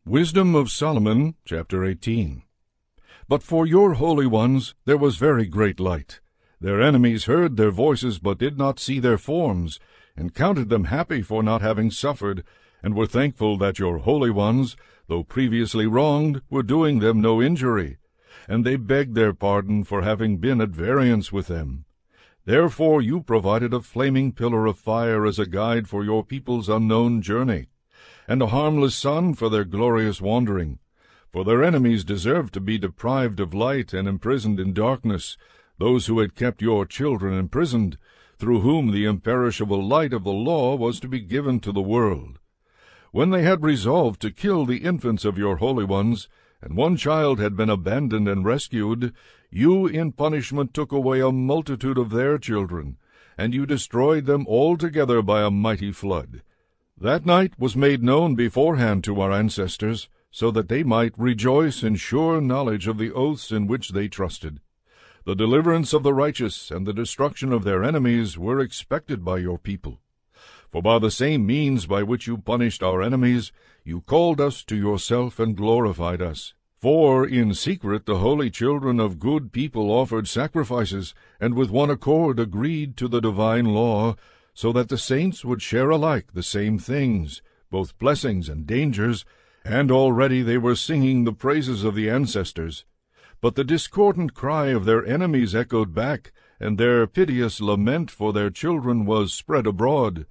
Wisdom of Solomon, chapter 18. But for your holy ones there was very great light. Their enemies heard their voices, but did not see their forms, and counted them happy for not having suffered, and were thankful that your holy ones, though previously wronged, were doing them no injury. And they begged their pardon for having been at variance with them. Therefore you provided a flaming pillar of fire as a guide for your people's unknown journey, and a harmless sun for their glorious wandering. For their enemies deserved to be deprived of light and imprisoned in darkness, those who had kept your children imprisoned, through whom the imperishable light of the law was to be given to the world. When they had resolved to kill the infants of your holy ones, and one child had been abandoned and rescued, you in punishment took away a multitude of their children, and you destroyed them altogether by a mighty flood. That night was made known beforehand to our ancestors, so that they might rejoice in sure knowledge of the oaths in which they trusted. The deliverance of the righteous and the destruction of their enemies were expected by your people. For by the same means by which you punished our enemies, you called us to yourself and glorified us. For in secret the holy children of good people offered sacrifices, and with one accord agreed to the divine law, so that the saints would share alike the same things, both blessings and dangers, and already they were singing the praises of the ancestors. But the discordant cry of their enemies echoed back, and their piteous lament for their children was spread abroad.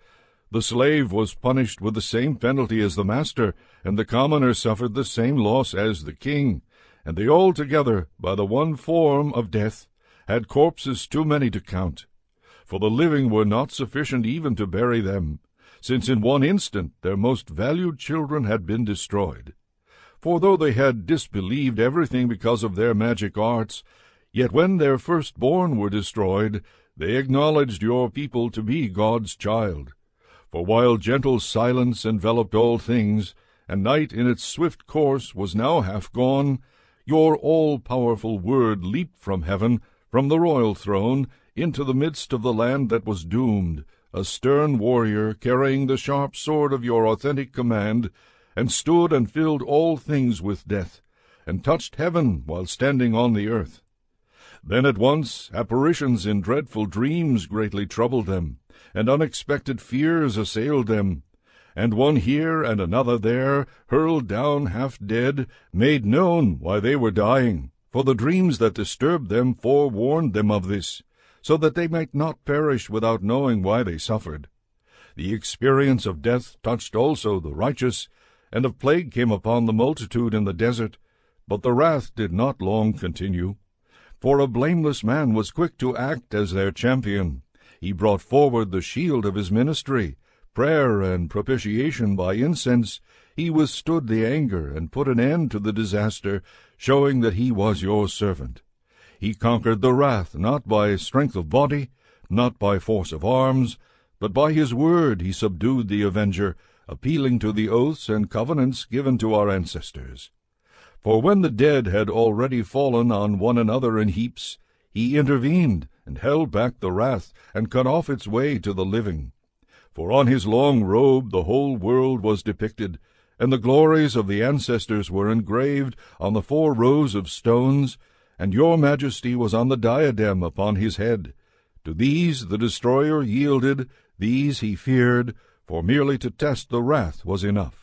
The slave was punished with the same penalty as the master, and the commoner suffered the same loss as the king, and they all together, by the one form of death, had corpses too many to count. For the living were not sufficient even to bury them, since in one instant their most valued children had been destroyed. For though they had disbelieved everything because of their magic arts, yet when their firstborn were destroyed, they acknowledged your people to be God's child. For while gentle silence enveloped all things, and night in its swift course was now half gone, your all-powerful word leaped from heaven, from the royal throne, into the midst of the land that was doomed, a stern warrior carrying the sharp sword of your authentic command, and stood and filled all things with death, and touched heaven while standing on the earth. Then at once apparitions in dreadful dreams greatly troubled them, and unexpected fears assailed them, and one here and another there, hurled down half dead, made known why they were dying, for the dreams that disturbed them forewarned them of this, so that they might not perish without knowing why they suffered. The experience of death touched also the righteous, and a plague came upon the multitude in the desert, but the wrath did not long continue. For a blameless man was quick to act as their champion. He brought forward the shield of his ministry, prayer and propitiation by incense. He withstood the anger and put an end to the disaster, showing that he was your servant. He conquered the wrath not by strength of body, not by force of arms, but by his word he subdued the avenger, appealing to the oaths and covenants given to our ancestors. For when the dead had already fallen on one another in heaps, he intervened and held back the wrath and cut off its way to the living. For on his long robe the whole world was depicted, and the glories of the ancestors were engraved on the 4 rows of stones, and your majesty was on the diadem upon his head. To these the destroyer yielded, these he feared, for merely to test the wrath was enough.